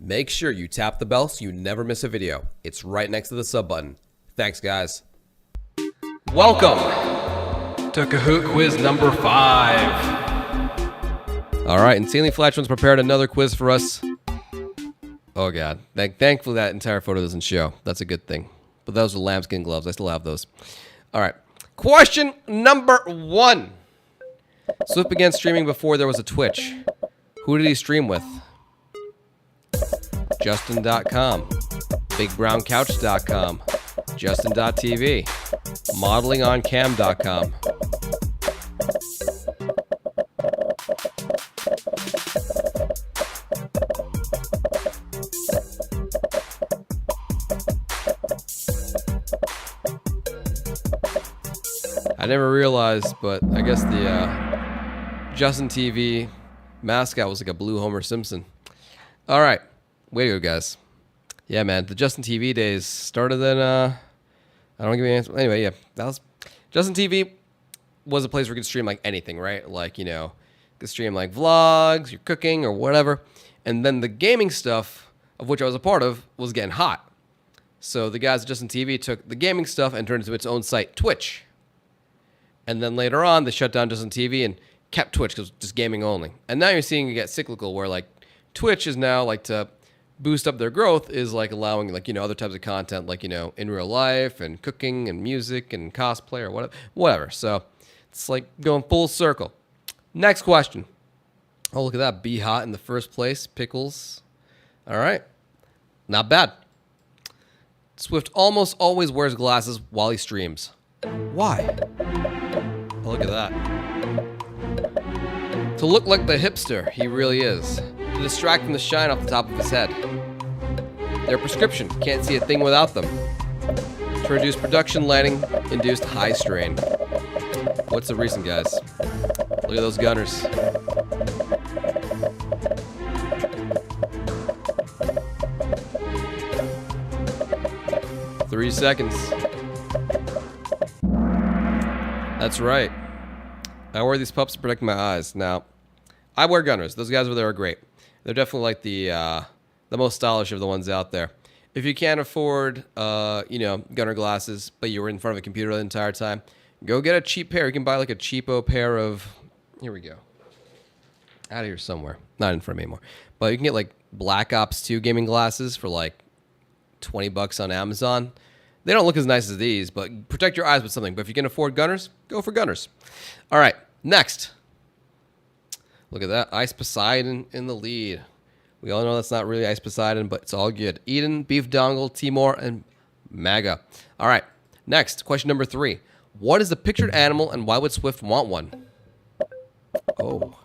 make sure you tap the bell so you never miss a video. It's right next to the sub button. Thanks, guys. Welcome to Kahoot quiz number 5. All right, Insanely Flatulence prepared another quiz for us. Oh, God. Thankfully, that entire photo doesn't show. That's a good thing. But those are lambskin gloves. I still have those. All right. Question number 1. Swift began streaming before there was a Twitch. Who did he stream with? Justin.com, BigBrownCouch.com, Justin.tv, ModelingOnCam.com. I never realized, but I guess the Justin TV mascot was like a blue Homer Simpson. All right. Way to go, guys. Yeah, man. The Justin TV days started in, I don't give you an answer. Anyway, yeah. That was, Justin TV was a place where you could stream like anything, right? Like, you know, you could stream like vlogs, your cooking, or whatever. And then the gaming stuff, of which I was a part of, was getting hot. So the guys at Justin TV took the gaming stuff and turned it into its own site, Twitch. And then later on, they shut down Justin TV and kept Twitch because it was just gaming only. And now you're seeing it get cyclical where like Twitch is now like to boost up their growth is like allowing like, you know, other types of content like, you know, in real life and cooking and music and cosplay or whatever. So it's like going full circle. Next question. Oh, look at that. Be hot in the first place. Pickles. All right. Not bad. Swift almost always wears glasses while he streams. Why? Oh, look at that. To look like the hipster he really is. To distract from the shine off the top of his head. Their prescription, can't see a thing without them. To reduce production lighting, induced high strain. What's the reason, guys? Look at those gunners. Three seconds. That's right. I wear these pups to protect my eyes. Now, I wear gunners. Those guys over there are great. They're definitely like the most stylish of the ones out there. If you can't afford, you know, gunner glasses, but you were in front of a computer the entire time, go get a cheap pair. You can buy like a cheapo pair of, here we go, out of here somewhere. Not in front of me anymore. But you can get like Black Ops 2 gaming glasses for like $20 on Amazon. They don't look as nice as these, but protect your eyes with something. But if you can afford gunners, go for gunners. All right, next. Look at that. Ice Poseidon in the lead. We all know that's not really Ice Poseidon, but it's all good. Eden, Beef Dongle, Timor, and MAGA. All right, next. Question number 3. What is the pictured animal, and why would Swift want one? Oh.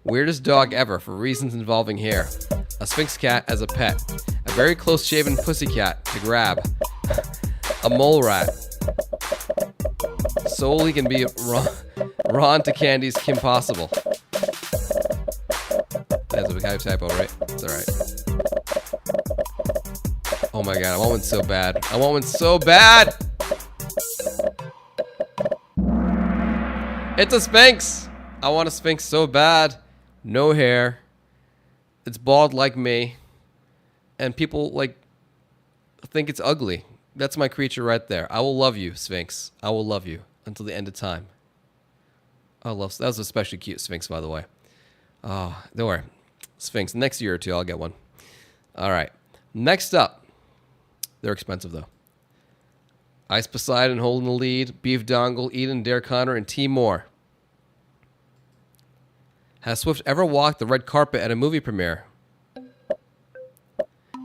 Weirdest dog ever for reasons involving hair. A Sphinx cat as a pet. A very close-shaven pussycat to grab. A mole rat. Solely can be Ron to Candy's Kim Possible. That's a kind of typo, right? It's alright. Oh my god, I want one so bad. I want one so bad! It's a Sphinx! I want a Sphinx so bad. No hair. It's bald like me. And people, like, think it's ugly. That's my creature right there. I will love you, Sphinx. I will love you until the end of time. I love... That was especially cute Sphinx, by the way. Oh, don't worry. Sphinx. Next year or two, I'll get one. All right. Next up. They're expensive, though. Ice Poseidon holding the lead. Beef Dongle, Eden, Dare Connor, and Timor. Has Swift ever walked the red carpet at a movie premiere?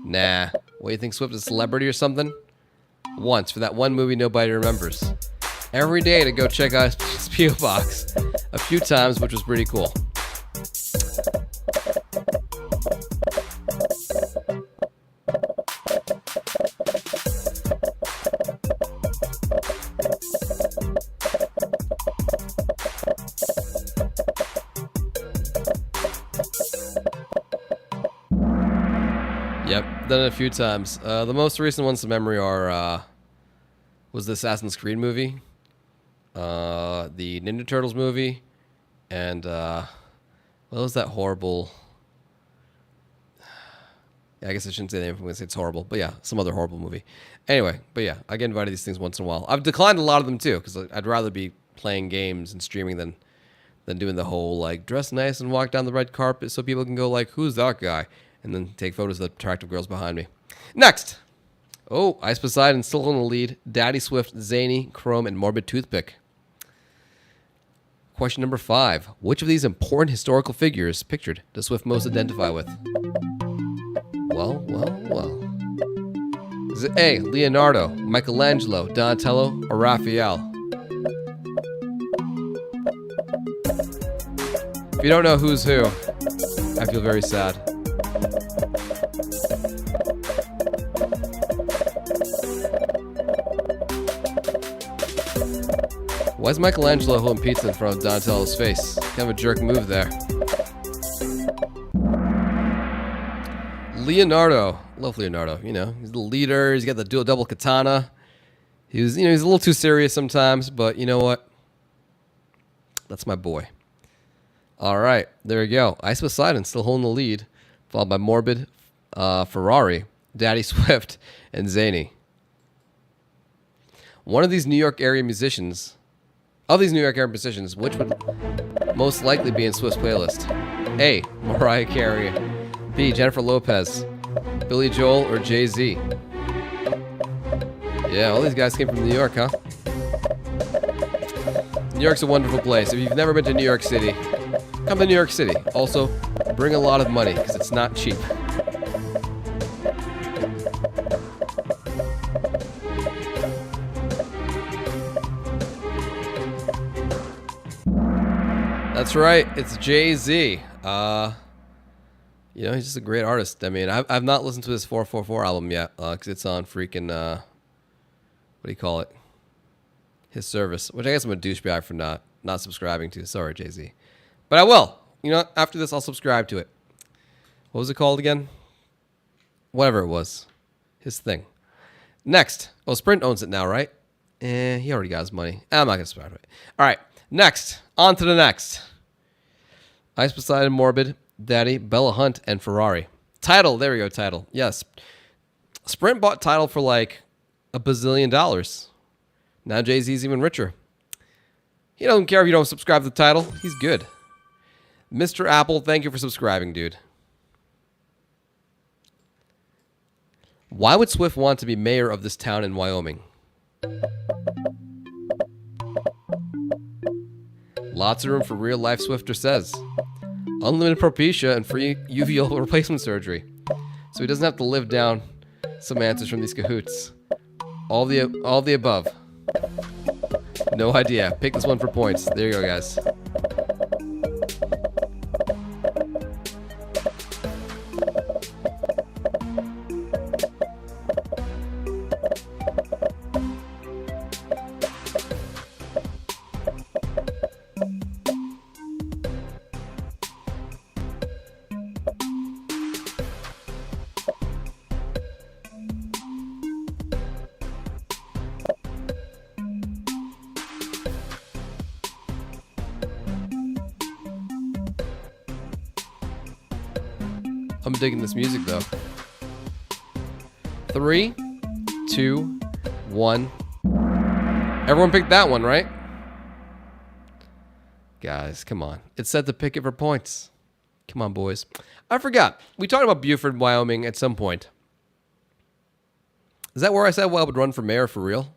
Nah. What, do you think Swift is a celebrity or something? Once, for that one movie nobody remembers. Every day to go check out his P.O. box. A few times, which was pretty cool. Yep, done it a few times. The most recent ones to memory are was the Assassin's Creed movie, the Ninja Turtles movie, and what was that horrible Yeah, I guess I shouldn't say the name. I'm going to say it's horrible. But yeah, some other horrible movie. Anyway, but yeah, I get invited to these things once in a while. I've declined a lot of them too, because I'd rather be playing games and streaming than doing the whole like dress nice and walk down the red carpet so people can go like, who's that guy? And then take photos of the attractive girls behind me. Next. Oh, Ice Poseidon still on the lead. Daddy Swift, Zany, Chrome, and Morbid Toothpick. Question number 5. Which of these important historical figures pictured does Swift most identify with? Well. Is it A, Leonardo, Michelangelo, Donatello, or Raphael? If you don't know who's who, I feel very sad. Why is Michelangelo holding pizza in front of Donatello's face? Kind of a jerk move there. Leonardo. Love Leonardo. You know, he's the leader. He's got the double katana. He's a little too serious sometimes, but you know what? That's my boy. All right, there we go. Ice Poseidon still holding the lead, followed by Morbid, Ferrari, Daddy Swift, and Zany. One of these New York area musicians, which would most likely be in Swift's playlist? A, Mariah Carey, B, Jennifer Lopez, Billy Joel, or Jay-Z? Yeah, all these guys came from New York, huh? New York's a wonderful place. If you've never been to New York City, come to New York City. Also, bring a lot of money because it's not cheap. That's right. It's Jay-Z. He's just a great artist. I mean, I've not listened to his 444 album yet because it's on freaking, what do you call it? His service, which I guess I'm a douchebag for not subscribing to. Sorry, Jay-Z. But I will. You know, after this, I'll subscribe to it. What was it called again? Whatever it was. His thing. Next. Oh, Sprint owns it now, right? He already got his money. I'm not going to subscribe to it. All right. Next. On to the next. Ice Poseidon, Morbid, Daddy, Bella Hunt, and Ferrari. Tidal. There we go, Tidal. Yes. Sprint bought Tidal for like $1 bazillion. Now Jay-Z's even richer. He doesn't care if you don't subscribe to the Tidal. He's good. Mr. Apple, thank you for subscribing, dude. Why would Swift want to be mayor of this town in Wyoming? Lots of room for real-life Swiftor Says. Unlimited Propecia and free uveal replacement surgery. So he doesn't have to live down some answers from these Kahoots. All the above. No idea. Pick this one for points. There you go, guys. I'm digging this music, though. 3, 2, 1. Everyone picked that one, right? Guys, come on. It said to pick it for points. Come on, boys. I forgot. We talked about Buford, Wyoming at some point. Is that where I said I would run for mayor for real?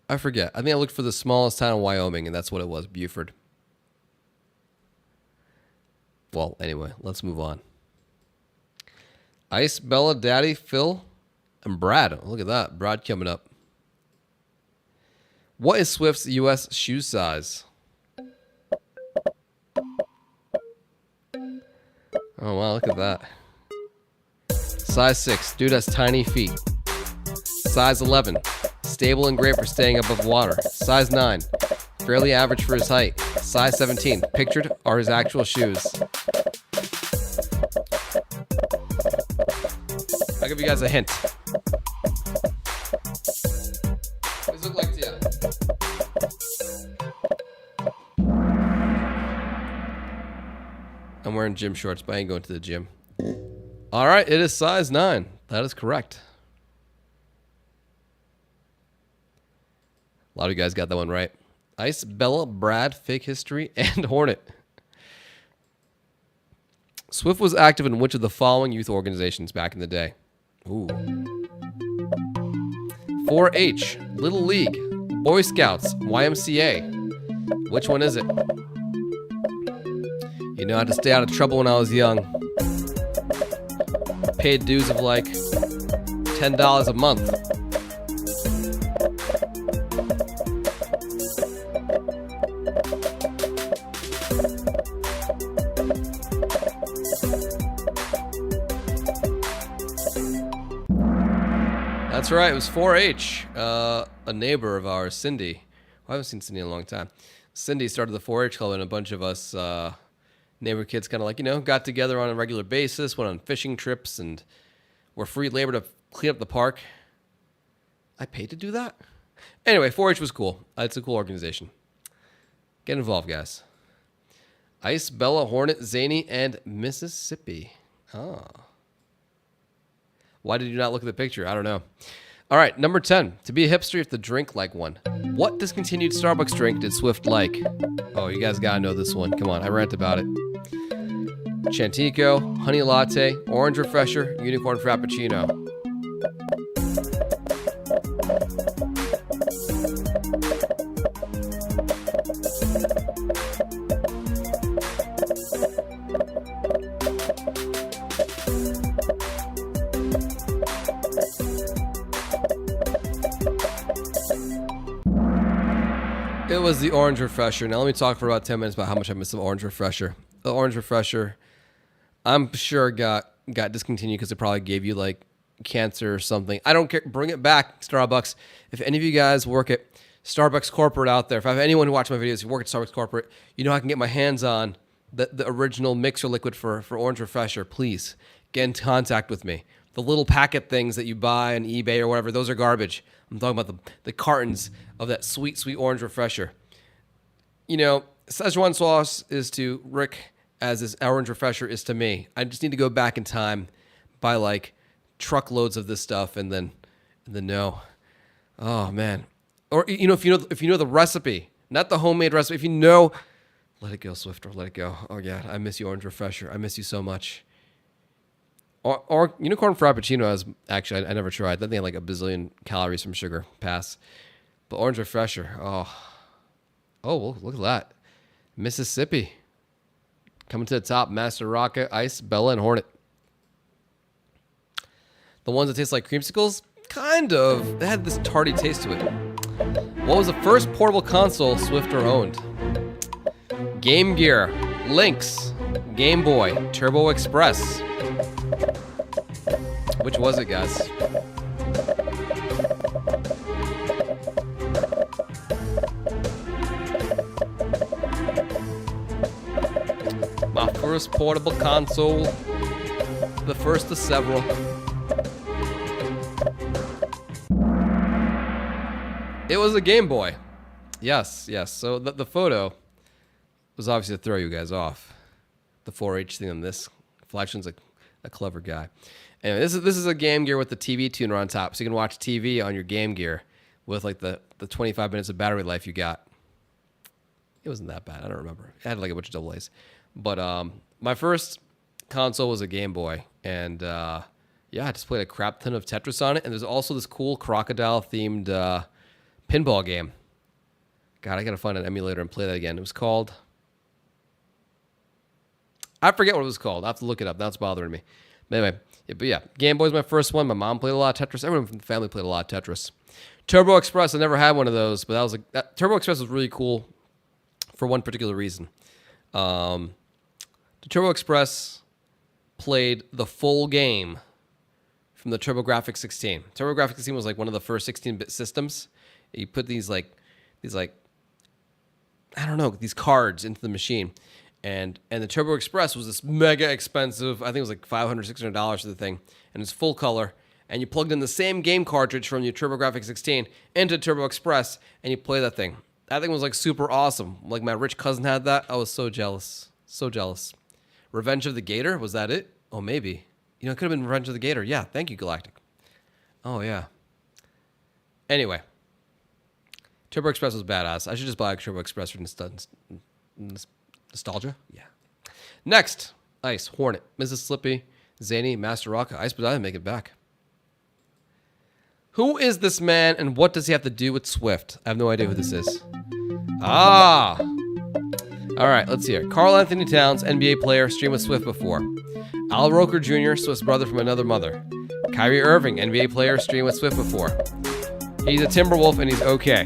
I forget. I think I looked for the smallest town in Wyoming, and that's what it was, Buford. Well, anyway, let's move on. Ice, Bella, Daddy, Phil, and Brad. Oh, look at that. Brad coming up. What is Swift's U.S. shoe size? Oh, wow. Look at that. Size 6. Dude has tiny feet. Size 11. Stable and great for staying above water. Size 9. Fairly average for his height. Size 17. Pictured are his actual shoes. I'll give you guys a hint. What does it look like to you? I'm wearing gym shorts, but I ain't going to the gym. All right, it is size 9. That is correct. A lot of you guys got that one right. Ice, Bella, Brad, Fake History, and Hornet. Swift was active in which of the following youth organizations back in the day? Ooh. 4-H, Little League, Boy Scouts, YMCA. Which one is it? You know, I had to stay out of trouble when I was young. Paid dues of like $10 a month. That's right, it was 4-H. A neighbor of ours, Cindy. I haven't seen Cindy in a long time. Cindy started the 4-H club, and a bunch of us neighbor kids kind of like, you know, got together on a regular basis, went on fishing trips, and were free labor to clean up the park. I paid to do that? Anyway, 4-H was cool. It's a cool organization. Get involved, guys. Ice, Bella, Hornet, Zany, and Mississippi. Oh. Why did you not look at the picture? I don't know. All right, number 10. To be a hipster, you have to drink like one. What discontinued Starbucks drink did Swift like? Oh, you guys gotta know this one. Come on, I rant about it. Chantico, Honey Latte, Orange Refresher, Unicorn Frappuccino. It was the Orange Refresher. Now let me talk for about 10 minutes about how much I miss the Orange Refresher. The Orange Refresher, I'm sure got discontinued because it probably gave you like cancer or something. I don't care. Bring it back, Starbucks. If any of you guys work at Starbucks corporate out there, if I have anyone who watches my videos who work at Starbucks corporate, you know I can get my hands on the original mixer liquid for Orange Refresher. Please get in contact with me. The little packet things that you buy on eBay or whatever, those are garbage. I'm talking about the cartons of that sweet, sweet Orange Refresher. You know, Szechuan sauce is to Rick as this Orange Refresher is to me. I just need to go back in time, buy like truckloads of this stuff, and then no. Oh man. Or you know, if you know the recipe, not the homemade recipe, if you know, let it go, Swiftor, let it go. Oh yeah, I miss you, Orange Refresher. I miss you so much. Or Unicorn Frappuccino is actually I never tried. That thing had like a bazillion calories from sugar. Pass. But Orange Refresher, oh well, look at that. Mississippi. Coming to the top, Master Rocket, Ice, Bella, and Hornet. The ones that taste like creamsicles? Kind of. They had this tarty taste to it. What was the first portable console Swiftor owned? Game Gear, Lynx, Game Boy, Turbo Express. Which was it, guys? My first portable console. The first of several. It was a Game Boy. Yes. So the photo was obviously to throw you guys off. The 4-H thing on this. Flashion's a clever guy. Anyway, this is a Game Gear with the TV tuner on top, so you can watch TV on your Game Gear with like the 25 minutes of battery life you got. It wasn't that bad. I don't remember. It had like a bunch of double A's. But my first console was a Game Boy, and I just played a crap ton of Tetris on it. And there's also this cool crocodile-themed pinball game. God, I gotta find an emulator and play that again. It was called... I forget what it was called. I have to look it up. Now it's bothering me. But anyway, Game Boy's my first one. My mom played a lot of Tetris. Everyone from the family played a lot of Tetris. Turbo Express, I never had one of those, but Turbo Express was really cool for one particular reason. The Turbo Express played the full game from the TurboGrafx 16. TurboGrafx 16 was like one of the first 16-bit systems. You put these cards into the machine. And the Turbo Express was this mega expensive, I think it was like $500, $600 for the thing. And it's full color. And you plugged in the same game cartridge from your TurboGrafx 16 into Turbo Express, and you play that thing. That thing was like super awesome. Like my rich cousin had that. I was so jealous. So jealous. Revenge of the Gator? Was that it? Oh, maybe. You know, it could have been Revenge of the Gator. Yeah, thank you, Galactic. Oh, yeah. Anyway. Turbo Express was badass. I should just buy a Turbo Express for nostalgia. Yeah. Next. Ice, Hornet, Mrs. Slippy, Zany, Master Rocka. Ice, but I didn't make it back. Who is this man, and what does he have to do with Swift? I have no idea who this is. Ah! All right, let's hear it. KarlAnthony Towns, NBA player, streamed with Swift before. Al Roker Jr., Swift's brother from another mother. Kyrie Irving, NBA player, streamed with Swift before. He's a Timberwolf, and he's okay.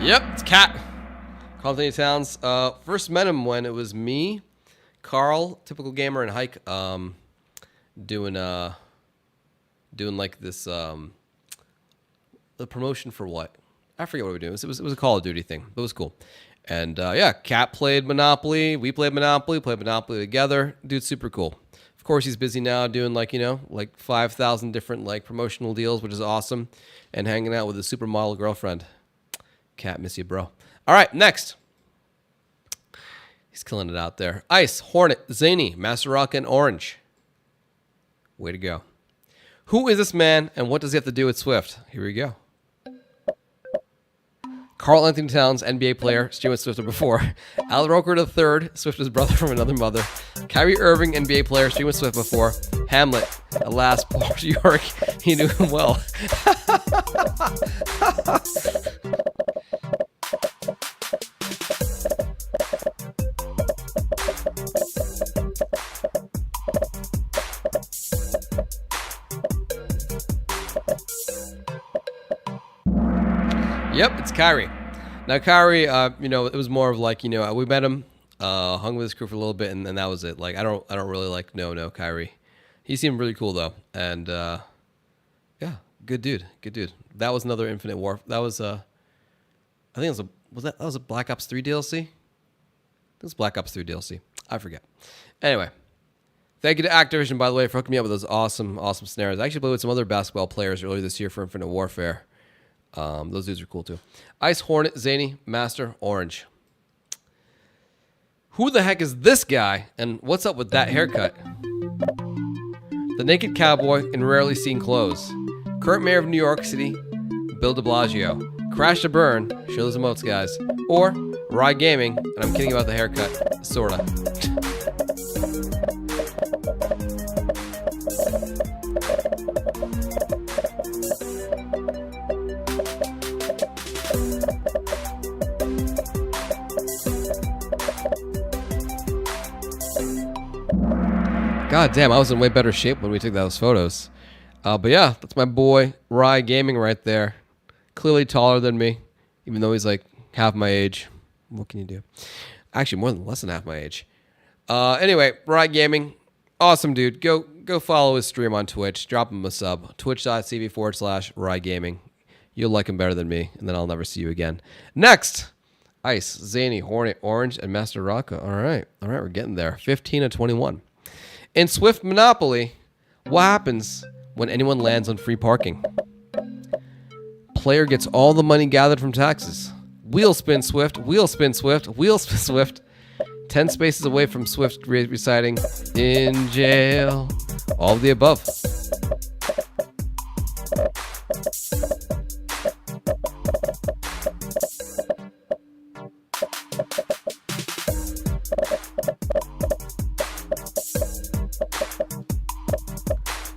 Yep, it's Cat. KarlAnthony Towns. First met him when it was me, Carl, typical gamer, and Hike, doing like this the promotion for what? I forget what we were doing. It was a Call of Duty thing. It was cool. And yeah, Cat played Monopoly. We played Monopoly together. Dude's super cool. Of course, he's busy now doing like 5,000 different like promotional deals, which is awesome, and hanging out with his supermodel girlfriend. Cat, miss you, bro. All right, next. He's killing it out there. Ice, Hornet, Zany, Master Rock, and Orange. Way to go. Who is this man, and what does he have to do with Swift? Here we go. KarlAnthony Towns, NBA player, streamed with Swiftor before. Al Roker III, Swiftor's brother from another mother. Kyrie Irving, NBA player, streamed with Swift before. Hamlet, alas, poor York, he knew him well. Yep, it's Kyrie. Now, Kyrie, it was more of like, we met him, hung with his crew for a little bit, and that was it. Like, I don't really like, no, Kyrie. He seemed really cool, though. And, yeah, good dude. That was another Infinite Warfare. That was, I think it was a Black Ops 3 DLC? I think it was Black Ops 3 DLC. I forget. Anyway, thank you to Activision, by the way, for hooking me up with those awesome snares. I actually played with some other basketball players earlier this year for Infinite Warfare. Those dudes are cool too. Ice, Hornet, Zany, Master, Orange. Who the heck is this guy, and what's up with that haircut? The naked cowboy in rarely seen clothes. Current mayor of New York City, Bill de Blasio. Crash to burn, show those emotes, guys. Or Rye Gaming, and I'm kidding about the haircut, sorta. God damn, I was in way better shape when we took those photos. But yeah, that's my boy, Rye Gaming right there. Clearly taller than me, even though he's like half my age. What can you do? Actually, less than half my age. Anyway, Rye Gaming, awesome dude. Go follow his stream on Twitch. Drop him a sub. Twitch.tv/Rye Gaming. You'll like him better than me, and then I'll never see you again. Next, Ice, Zany, Hornet, Orange, and Master Rocka. All right, we're getting there. 15-21. In Swift Monopoly, what happens when anyone lands on free parking? Player gets all the money gathered from taxes. Wheel spin Swift, wheel spin Swift, wheel spin Swift. 10 spaces away from Swift reciting, in jail. All of the above.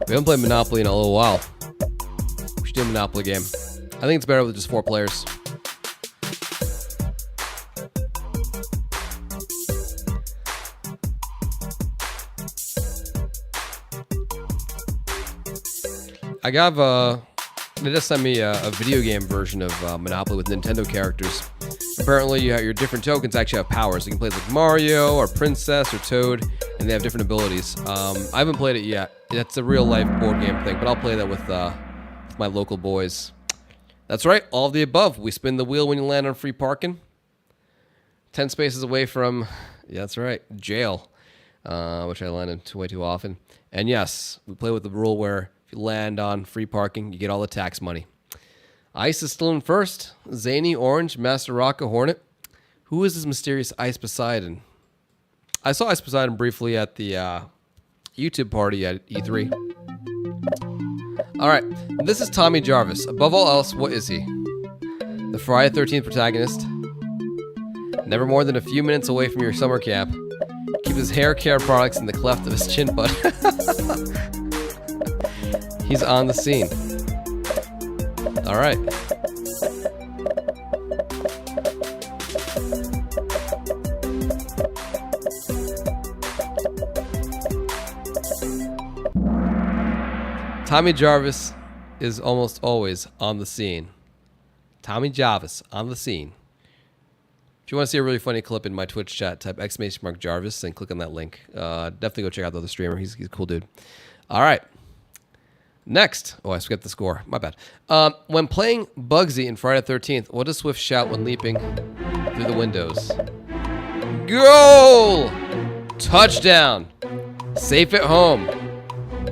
We haven't played Monopoly in a little while. We should do a Monopoly game. I think it's better with just 4 players. I got they just sent me a video game version of Monopoly with Nintendo characters. Apparently, your different tokens actually have powers. You can play like Mario or Princess or Toad, and they have different abilities. I haven't played it yet. That's a real life board game thing, but I'll play that with my local boys. That's right, all of the above. We spin the wheel when you land on free parking. 10 spaces away from, yeah, that's right, jail. which I land into way too often. And yes, we play with the rule where if you land on free parking, you get all the tax money. Ice is still in first. Zany, Orange, Master Rocka, Hornet. Who is this mysterious Ice Poseidon? I saw Ice Poseidon briefly at the YouTube party at E3. All right, this is Tommy Jarvis. Above all else, what is he? The Friday the 13th protagonist. Never more than a few minutes away from your summer camp. Keeps his hair care products in the cleft of his chin bud. He's on the scene. All right. Tommy Jarvis is almost always on the scene. Tommy Jarvis on the scene. If you want to see a really funny clip in my Twitch chat, type !Jarvis and click on that link. Definitely go check out the other streamer. He's a cool dude. All right. Next. Oh, I skipped the score. My bad. When playing Bugsy in Friday the 13th, what does Swift shout when leaping through the windows? Goal! Touchdown! Safe at home.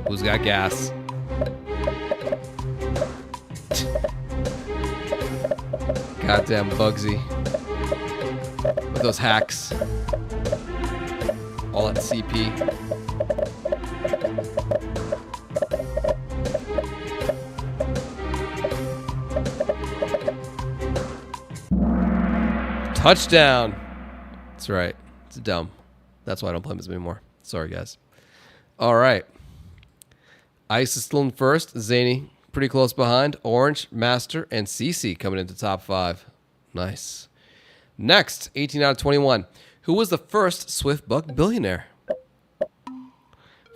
Who's got gas? Goddamn Bugsy. With those hacks. All at CP. Touchdown. That's right. It's dumb. That's why I don't play this anymore. Sorry, guys. All right. Ice is still in first. Zany pretty close behind. Orange, Master, and CC coming into top 5. Nice. Next, 18 out of 21. Who was the first Swift Buck billionaire?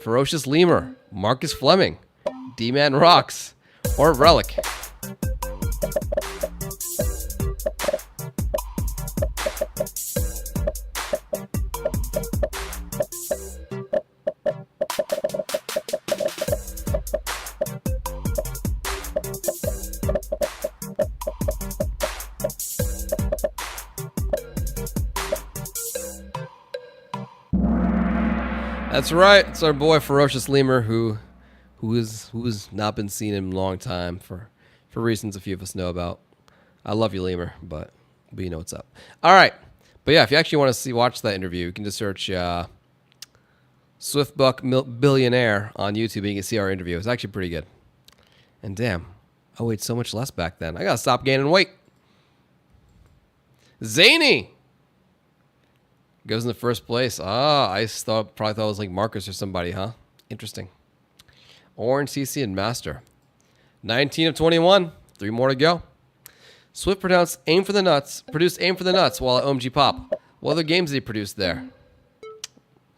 Ferocious Lemur, Marcus Fleming, D-Man Rocks, or Relic? That's right. It's our boy Ferocious Lemur who's not been seen in a long time for reasons a few of us know about. I love you, Lemur, but you know what's up. All right. But yeah, if you actually want to watch that interview, you can just search Swift Buck Billionaire on YouTube and you can see our interview. It's actually pretty good. And damn, I weighed so much less back then. I gotta stop gaining weight. Zany goes in the first place. I probably thought it was like Marcus or somebody, huh? Interesting. Orange, CC, and Master. 19 of 21. 3 more to go. Swift produced Aim for the Nuts while at OMG Pop. What other games did he produce there?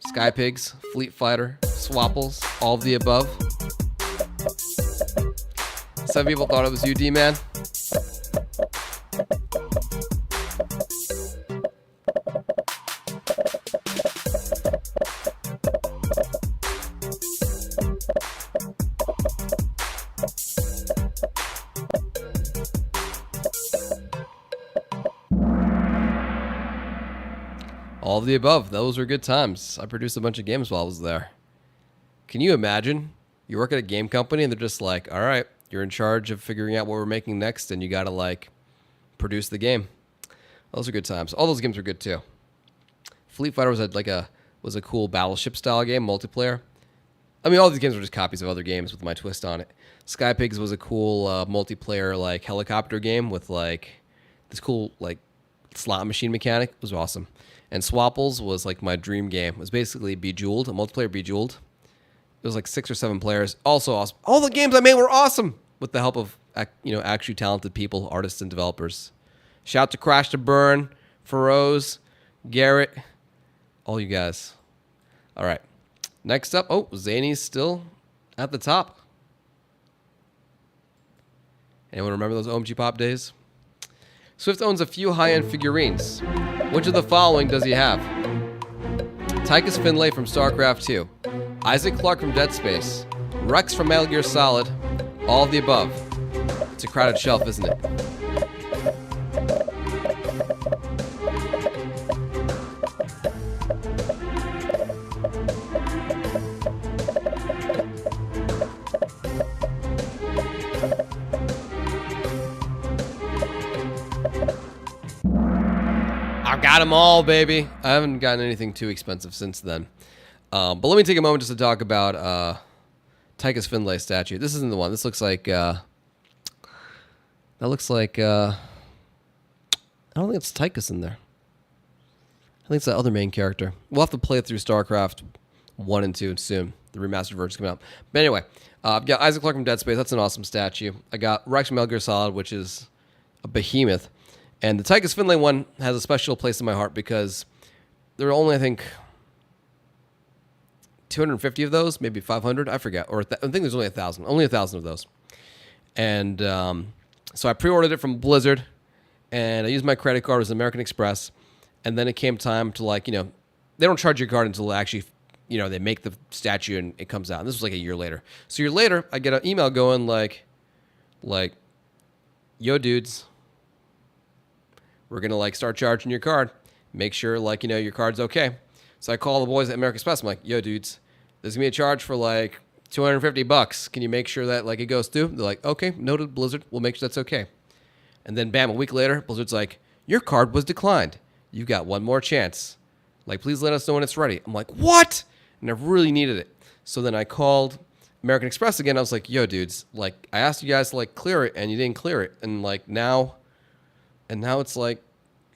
Sky Pigs, Fleet Fighter, Swapples, all of the above. Some people thought it was you, D-Man. All of the above. Those were good times. I produced a bunch of games while I was there. Can you imagine? You work at a game company and they're just like, all right, you're in charge of figuring out what we're making next and you got to like produce the game. Those are good times. All those games were good too. Fleet Fighter was a cool battleship style game, multiplayer. I mean, all these games were just copies of other games with my twist on it. Sky Pigs was a cool multiplayer like helicopter game with like this cool like slot machine mechanic. It was awesome. And Swapples was like my dream game. It was basically Bejeweled, a multiplayer Bejeweled. It was like 6 or 7 players. Also awesome. All the games I made were awesome with the help of actually talented people, artists and developers. Shout to Crash to Burn, Feroz, Garrett, all you guys. All right. Next up, Zany's still at the top. Anyone remember those OMG Pop days? Swift owns a few high-end figurines. Which of the following does he have? Tychus Finlay from StarCraft 2. Isaac Clarke from Dead Space. Rex from Metal Gear Solid. All of the above. It's a crowded shelf, isn't it? got them all, baby. I haven't gotten anything too expensive since then. But let me take a moment just to talk about Tychus Finlay statue. This isn't the one. This looks like... that looks like... I don't think it's Tychus in there. I think it's that other main character. We'll have to play it through StarCraft 1 and 2 soon. The remastered version's coming out. But anyway, I've got Isaac Clarke from Dead Space. That's an awesome statue. I got Rex from Metal Gear Solid, which is a behemoth. And the Tychus Finlay one has a special place in my heart because there are only, I think, 250 of those, maybe 500. I forget. Or I think there's only 1,000. Only 1,000 of those. And so I pre-ordered it from Blizzard. And I used my credit card. It was American Express. And then it came time to, like, you know, they don't charge your card until actually, you know, they make the statue and it comes out. And this was like a year later. So a year later, I get an email going like, yo, dudes, we're going to, like, start charging your card. Make sure, like, you know, your card's okay. So I call the boys at American Express. I'm like, yo, dudes, there's going to be a charge for, like, $250. Can you make sure that, like, it goes through? They're like, okay, noted, Blizzard. We'll make sure that's okay. And then, bam, a week later, Blizzard's like, your card was declined. You got one more chance. Like, please let us know when it's ready. I'm like, what? And I really needed it. So then I called American Express again. I was like, yo, dudes, like, I asked you guys to, like, clear it, and you didn't clear it. And, like, now it's like,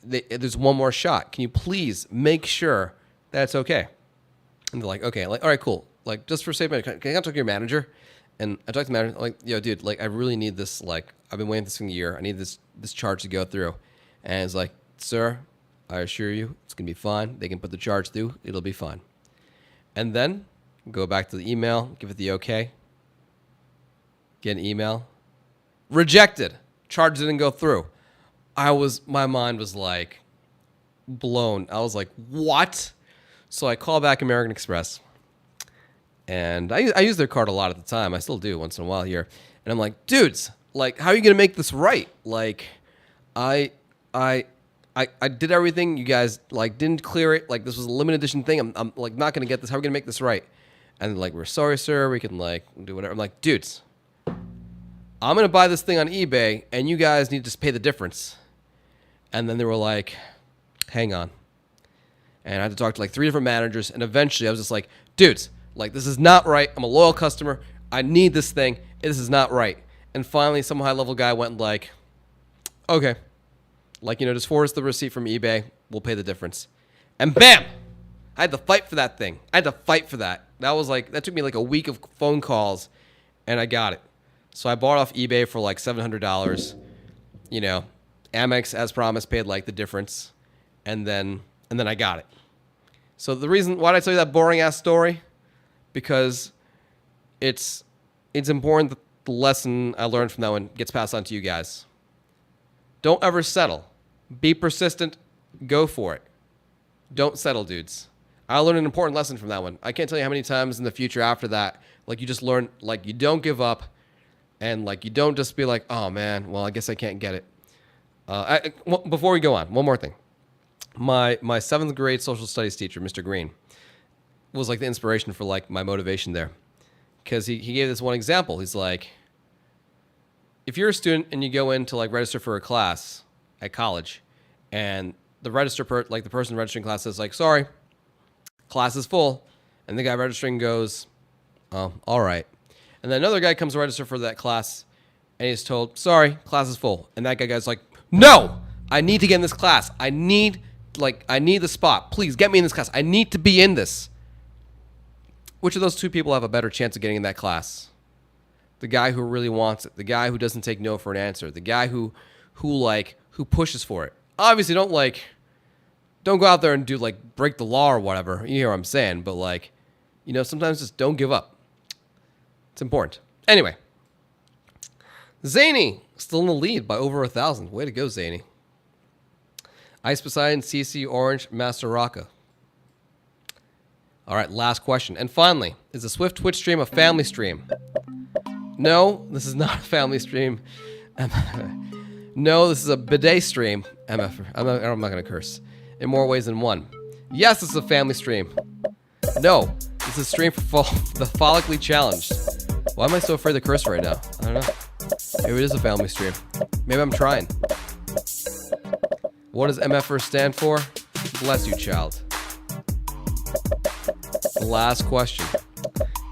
there's one more shot. Can you please make sure that it's okay? And they're like, okay. Like, all right, cool. Like, just for safety, can I talk to your manager? And I talked to the manager. I'm like, yo, dude, like, I really need this. Like, I've been waiting this for a year. I need this charge to go through. And it's like, sir, I assure you, it's going to be fine. They can put the charge through. It'll be fine. And then go back to the email, give it the okay. Get an email. Rejected. Charge didn't go through. My mind was like blown. I was like, what? So I call back American Express. And I use their card a lot at the time. I still do once in a while here. And I'm like, dudes, like, how are you going to make this right? Like, I did everything. You guys, like, didn't clear it. Like, this was a limited edition thing. I'm like, not going to get this. How are we going to make this right? And like, we're sorry, sir. We can, like, do whatever. I'm like, dudes, I'm going to buy this thing on eBay, and you guys need to just pay the difference. And then they were like, hang on. And I had to talk to, like, 3 different managers. And eventually I was just like, dudes, like, this is not right. I'm a loyal customer. I need this thing. This is not right. And finally, some high-level guy went like, okay. Like, you know, just forward us the receipt from eBay. We'll pay the difference. And bam! I had to fight for that thing. I had to fight for that. That took me like a week of phone calls, and I got it. So I bought off eBay for like $700. You know, Amex, as promised, paid like the difference. And then I got it. So the reason, why did I tell you that boring-ass story? Because it's important that the lesson I learned from that one gets passed on to you guys. Don't ever settle. Be persistent. Go for it. Don't settle, dudes. I learned an important lesson from that one. I can't tell you how many times in the future after that, like, you just learn, like, you don't give up, and, like, you don't just be like, oh, man, well, I guess I can't get it. Before we go on, one more thing. My 7th grade social studies teacher, Mr. Green, was, like, the inspiration for, like, my motivation there. Because he gave this one example. He's like, if you're a student and you go in to, like, register for a class at college, and the the person registering class says, like, sorry, class is full, and the guy registering goes, oh, all right. And then another guy comes to register for that class, and he's told, sorry, class is full. And that guy's like, no, I need to get in this class. I need the spot. Please get me in this class. I need to be in this. Which of those 2 people have a better chance of getting in that class? The guy who really wants it. The guy who doesn't take no for an answer. The guy who pushes for it. Obviously, don't go out there and do, like, break the law or whatever. You hear what I'm saying? But, like, you know, sometimes just don't give up. It's important. Anyway. Zany, still in the lead by over 1,000. Way to go, Zany. Ice Poseidon, CC, Orange, Master Rocca. All right, last question. And finally, is the Swift Twitch stream a family stream? No, this is not a family stream. No, this is a bidet stream. MF. I'm not going to curse. In more ways than one. Yes, this is a family stream. No, this is a stream for the follically challenged. Why am I so afraid to curse right now? I don't know. Maybe it is a family stream. Maybe I'm trying. What does MFR stand for? Bless you, child. Last question.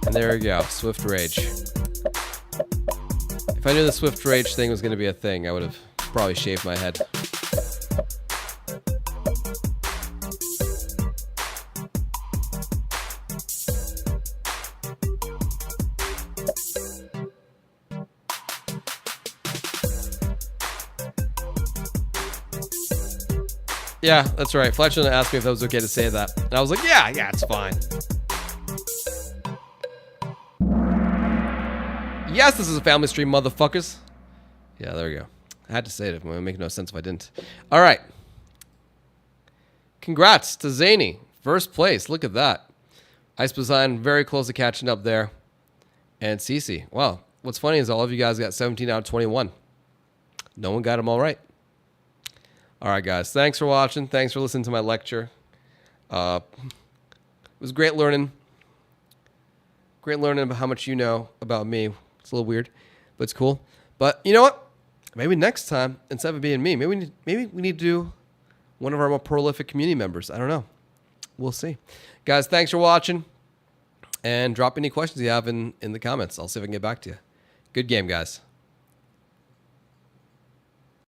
And there we go. Swift Rage. If I knew the Swift Rage thing was going to be a thing, I would have probably shaved my head. Yeah, that's right. Fletcher asked me if it was okay to say that. And I was like, yeah, it's fine. Yes, this is a family stream, motherfuckers. Yeah, there we go. I had to say it. It would make no sense if I didn't. All right. Congrats to Zany. First place. Look at that. Ice Design very close to catching up there. And Cece. Wow. What's funny is all of you guys got 17 out of 21. No one got them all right. All right, guys. Thanks for watching. Thanks for listening to my lecture. It was great learning. Great learning about how much you know about me. It's a little weird, but it's cool. But you know what? Maybe next time, instead of being me, maybe we need to do one of our more prolific community members. I don't know. We'll see. Guys, thanks for watching. And drop any questions you have in the comments. I'll see if I can get back to you. Good game, guys.